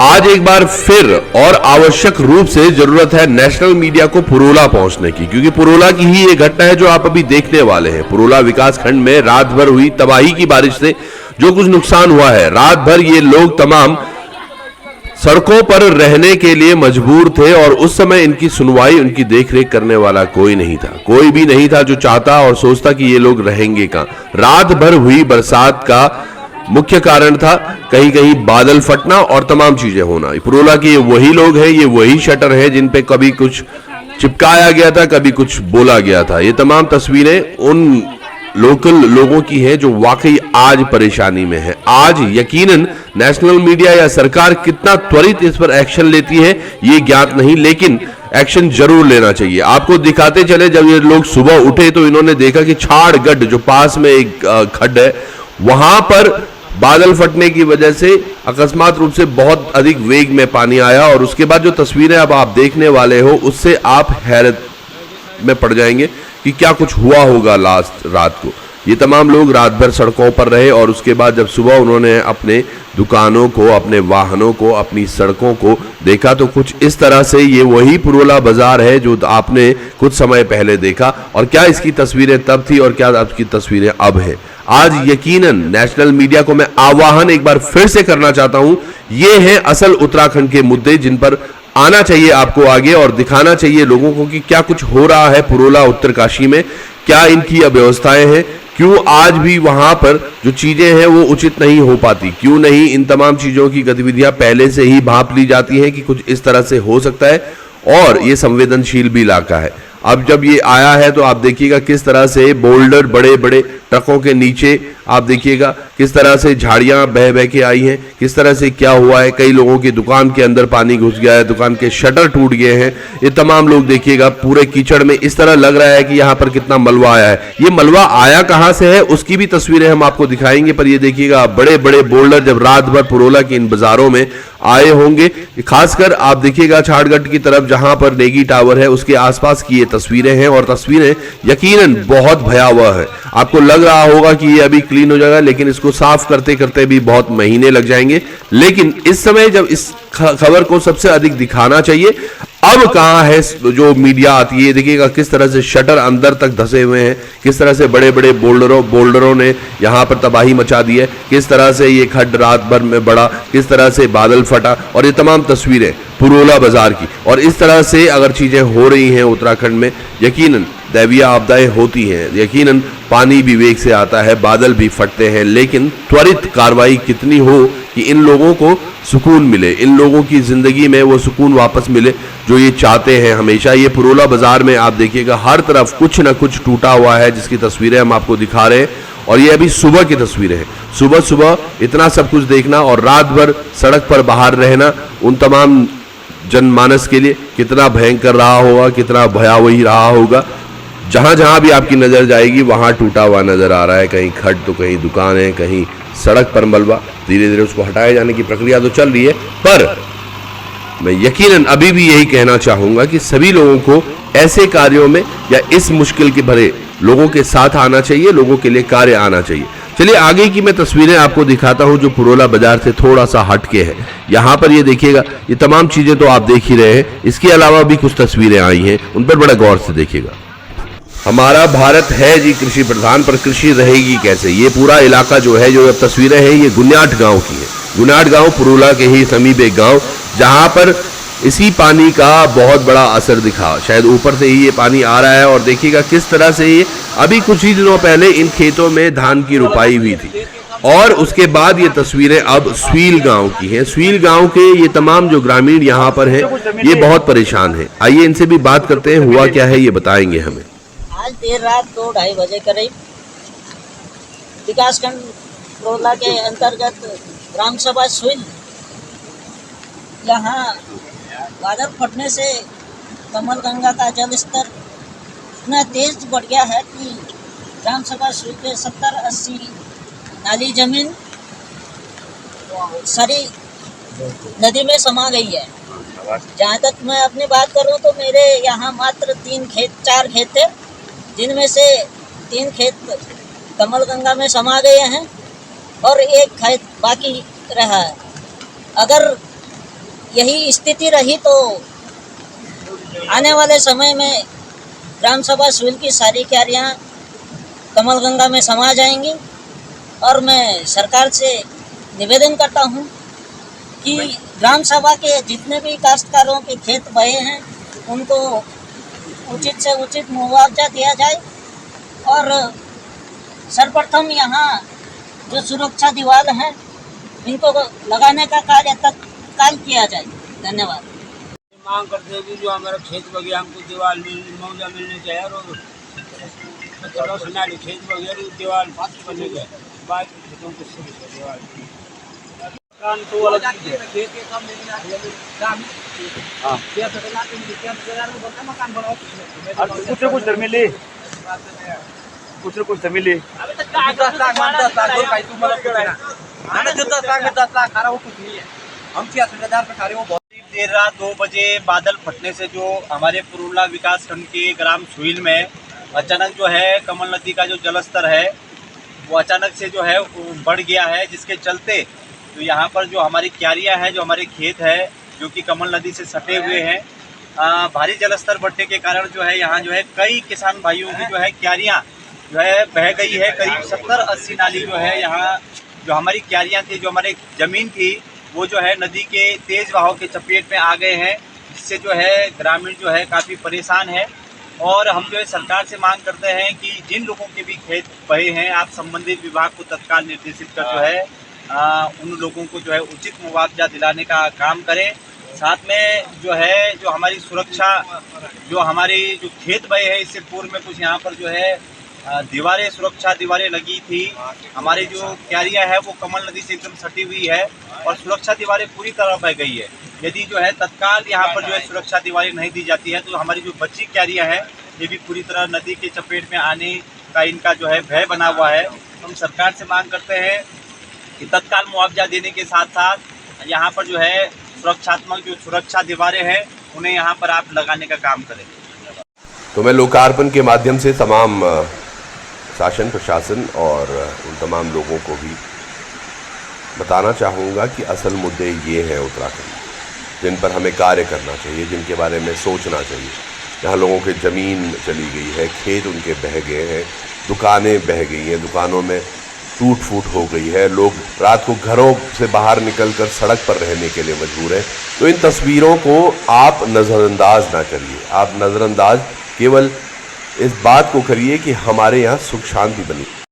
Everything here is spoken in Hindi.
आज एक बार फिर और आवश्यक रूप से जरूरत है नेशनल मीडिया को पुरोला पहुंचने की, क्योंकि पुरोला की ही ये घटना है जो आप अभी देखने वाले हैं। पुरोला विकास खंड में रात भर हुई तबाही की बारिश से जो कुछ नुकसान हुआ है, रात भर ये लोग तमाम सड़कों पर रहने के लिए मजबूर थे और उस समय इनकी सुनवाई, उनकी देखरेख करने वाला कोई नहीं था। कोई भी नहीं था जो चाहता और सोचता कि ये लोग रहेंगे कहां। रात भर हुई बरसात का मुख्य कारण था कहीं कहीं बादल फटना और तमाम चीजें होना। पुरोला के ये वही लोग हैं, ये वही शटर है जिन पे कभी कुछ चिपकाया गया था, कभी कुछ बोला गया था। ये तमाम तस्वीरें उन लोकल लोगों की है जो वाकई आज परेशानी में है। आज यकीनन नेशनल मीडिया या सरकार कितना त्वरित इस पर एक्शन लेती है ये ज्ञात नहीं, लेकिन एक्शन जरूर लेना चाहिए। आपको दिखाते चले, जब ये लोग सुबह उठे तो इन्होंने देखा कि छाड़गढ़ जो पास में एक खड्ड है, वहां पर बादल फटने की वजह से अकस्मात रूप से बहुत अधिक वेग में पानी आया और उसके बाद जो तस्वीरें अब आप देखने वाले हो उससे आप हैरत में पड़ जाएंगे कि क्या कुछ हुआ होगा लास्ट रात को। ये तमाम लोग रात भर सड़कों पर रहे और उसके बाद जब सुबह उन्होंने अपने दुकानों को, अपने वाहनों को, अपनी सड़कों को देखा तो कुछ इस तरह से ये वही पुरोला बाजार है जो आपने कुछ समय पहले देखा। और क्या इसकी तस्वीरें तब थी और क्या आपकी तस्वीरें अब है। आज यकीनन नेशनल मीडिया को मैं आह्वान एक बार फिर से करना चाहता हूं, ये हैं असल उत्तराखंड के मुद्दे जिन पर आना चाहिए आपको आगे और दिखाना चाहिए लोगों को कि क्या कुछ हो रहा है पुरोला उत्तरकाशी में, क्या इनकी अव्यवस्थाएं हैं, क्यों आज भी वहां पर जो चीजें हैं वो उचित नहीं हो पाती, क्यों नहीं इन तमाम चीजों की गतिविधियां पहले से ही भांप ली जाती हैं कि कुछ इस तरह से हो सकता है। और ये संवेदनशील भी इलाका है। अब जब ये आया है तो आप देखिएगा किस तरह से बोल्डर बड़े बड़े ट्रकों के नीचे, आप देखिएगा किस तरह से झाड़ियां बह बह के आई हैं, किस तरह से क्या हुआ है। कई लोगों की दुकान के अंदर पानी घुस गया है, दुकान के शटर टूट गए हैं। ये तमाम लोग देखिएगा पूरे कीचड़ में, इस तरह लग रहा है कि यहाँ पर कितना मलबा आया है। ये मलबा आया कहाँ से है उसकी भी तस्वीरें हम आपको दिखाएंगे, पर ये देखिएगा बड़े बड़े बोल्डर जब रात भर पुरोला की इन बाजारों में आए होंगे। खासकर आप देखिएगा छाड़गढ़ की तरफ जहां पर नेगी टावर है उसके आसपास की ये तस्वीरें हैं और तस्वीरें यकीनन बहुत भयावह है। आपको लग रहा होगा कि ये अभी क्लीन हो जाएगा, लेकिन इसको साफ करते करते भी बहुत महीने लग जाएंगे। लेकिन इस समय जब इस खबर को सबसे अधिक दिखाना चाहिए, अब कहां है जो मीडिया आती है। देखिएगा किस तरह से शटर अंदर तक धसे हुए हैं, किस तरह से बड़े बड़े बोल्डरों ने यहां पर तबाही मचा दी है, किस तरह से ये खड्ड रात भर में बढ़ा, किस तरह से बादल फटा। और ये तमाम तस्वीरें पुरोला बाजार की। और इस तरह से अगर चीजें हो रही हैं उत्तराखंड में, यकीनन दैवीय आपदाएं होती हैं, यकीनन पानी भी वेग से आता है, बादल भी फटते हैं, लेकिन त्वरित कार्रवाई कितनी हो कि इन लोगों को सुकून मिले, इन लोगों की जिंदगी में वो सुकून वापस मिले जो ये चाहते हैं हमेशा। ये पुरोला बाजार में आप देखिएगा हर तरफ कुछ ना कुछ टूटा हुआ है जिसकी तस्वीरें हम आपको दिखा रहे हैं। और ये अभी सुबह की तस्वीरें हैं। सुबह सुबह इतना सब कुछ देखना और रात भर सड़क पर बाहर रहना उन तमाम जनमानस के लिए कितना भयंकर रहा होगा, कितना भयावह रहा होगा। जहां जहां भी आपकी नजर जाएगी वहां टूटा हुआ नजर आ रहा है, कहीं खड्ड तो कहीं दुकानें, कहीं सड़क पर मलबा। धीरे धीरे उसको हटाए जाने की प्रक्रिया तो चल रही है, पर मैं यकीनन अभी भी यही कहना चाहूंगा कि सभी लोगों को ऐसे कार्यों में या इस मुश्किल के भरे लोगों के साथ आना चाहिए, लोगों के लिए कार्य आना चाहिए। चलिए आगे की मैं तस्वीरें आपको दिखाता हूं जो पुरोला बाजार से थोड़ा सा हटके है। यहां पर ये देखिएगा, ये तमाम चीजें तो आप देख ही रहे हैं, इसके अलावा भी कुछ तस्वीरें आई हैं, उन पर बड़ा गौर से देखिएगा। हमारा भारत है जी कृषि प्रधान, पर कृषि रहेगी कैसे। ये पूरा इलाका जो है, जो तस्वीरें हैं, ये गुन्याट गांव की है। गुन्याट गांव पुरोला के ही समीप एक गांव, जहां पर इसी पानी का बहुत बड़ा असर दिखा। शायद ऊपर से ही ये पानी आ रहा है और देखिएगा किस तरह से ये अभी कुछ ही दिनों पहले इन खेतों में धान की रुपाई हुई थी। और उसके बाद ये तस्वीरें अब स्वील गांव की हैं। स्वील गांव के ये तमाम जो ग्रामीण यहाँ पर हैं, ये बहुत परेशान हैं। आइए इनसे भी बात करते हैं, हुआ क्या है ये बताएंगे हमें। आज देर रात 2-2:30 बजे करीब विकासखंड पुरोला के अंतर्गत ग्राम सभा स्वील, यहाँ बादल फटने से कमल गंगा का जल स्तर इतना तेज बढ़ गया है कि ग्राम सभा स्वील के 70-80 नाली जमीन सारी नदी में समा गई है। जहाँ तक मैं अपनी बात करूँ तो मेरे यहाँ मात्र 4 खेत थे, जिनमें से 3 खेत कमल गंगा में समा गए हैं और एक खेत बाकी रहा है। अगर यही स्थिति रही तो आने वाले समय में ग्राम सभा सुइल की सारी क्यारियाँ कमलगंगा में समा जाएंगी। और मैं सरकार से निवेदन करता हूँ कि ग्राम सभा के जितने भी काश्तकारों के खेत बहे हैं उनको उचित से उचित मुआवजा दिया जाए और सर्वप्रथम यहाँ जो सुरक्षा दीवार है इनको लगाने का कार्य तत्काल किया जाए। धन्यवाद। मांग करते हैं कि जो हमारा खेत बगैर हमको दीवार मुआवजा मिलने चाहिए और खेत बगैर दीवार बनने के बाद खेतों को दीवार तो अलग चीज है। कुछ मिली कुछ मिली देर रात 2 बजे बादल फटने से जो हमारे पुरोला विकास खंड के ग्राम सुइल में अचानक जो है कमल नदी का जो जलस्तर है वो अचानक से जो है बढ़ गया है, जिसके चलते तो यहाँ पर जो हमारी क्यारियाँ हैं, जो हमारे खेत है जो कि कमल नदी से सटे हुए हैं, भारी जलस्तर बढ़ने के कारण जो है यहाँ जो है कई किसान भाइयों की जो है क्यारियाँ जो है बह गई है। करीब 70-80 नाली जो है यहाँ जो हमारी क्यारियाँ थी, जो हमारी ज़मीन थी वो जो है नदी के तेज़ बहाव के चपेट में आ गए हैं, जिससे जो है ग्रामीण जो है काफ़ी परेशान है। और हम जो है सरकार से मांग करते हैं कि जिन लोगों के भी खेत बहे हैं आप संबंधित विभाग को तत्काल निर्देशित कर जो है उन लोगों को जो है उचित मुआवजा दिलाने का काम करें। साथ में जो है जो हमारी सुरक्षा जो हमारी जो खेत बहे हैं इससे पूर्व में कुछ यहाँ पर जो है दीवारें सुरक्षा दीवारें लगी थी। हमारी जो क्यारियाँ है वो कमल नदी से एकदम सटी हुई है और सुरक्षा दीवारें पूरी तरह बह गई है। यदि जो है तत्काल यहाँ पर जो है सुरक्षा दीवारें नहीं दी जाती है तो हमारी जो बची क्यारियाँ हैं ये भी पूरी तरह नदी के चपेट में आने का इनका जो है भय बना हुआ है। हम सरकार से मांग करते हैं कि तत्काल मुआवजा देने के साथ साथ यहाँ पर जो है सुरक्षात्मक जो सुरक्षा दीवारें हैं उन्हें यहाँ पर आप लगाने का काम करें। तो मैं लोकार्पण के माध्यम से तमाम शासन प्रशासन और उन तमाम लोगों को भी बताना चाहूँगा कि असल मुद्दे ये हैं उत्तराखंड जिन पर हमें कार्य करना चाहिए, जिनके बारे में सोचना चाहिए। यहाँ लोगों की ज़मीन चली गई है, खेत उनके बह गए हैं, दुकानें बह गई हैं, दुकानों में टूट फूट हो गई है, लोग रात को घरों से बाहर निकलकर सड़क पर रहने के लिए मजबूर हैं। तो इन तस्वीरों को आप नज़रअंदाज ना करिए। आप नज़रअंदाज केवल इस बात को करिए कि हमारे यहाँ सुख शांति बनी।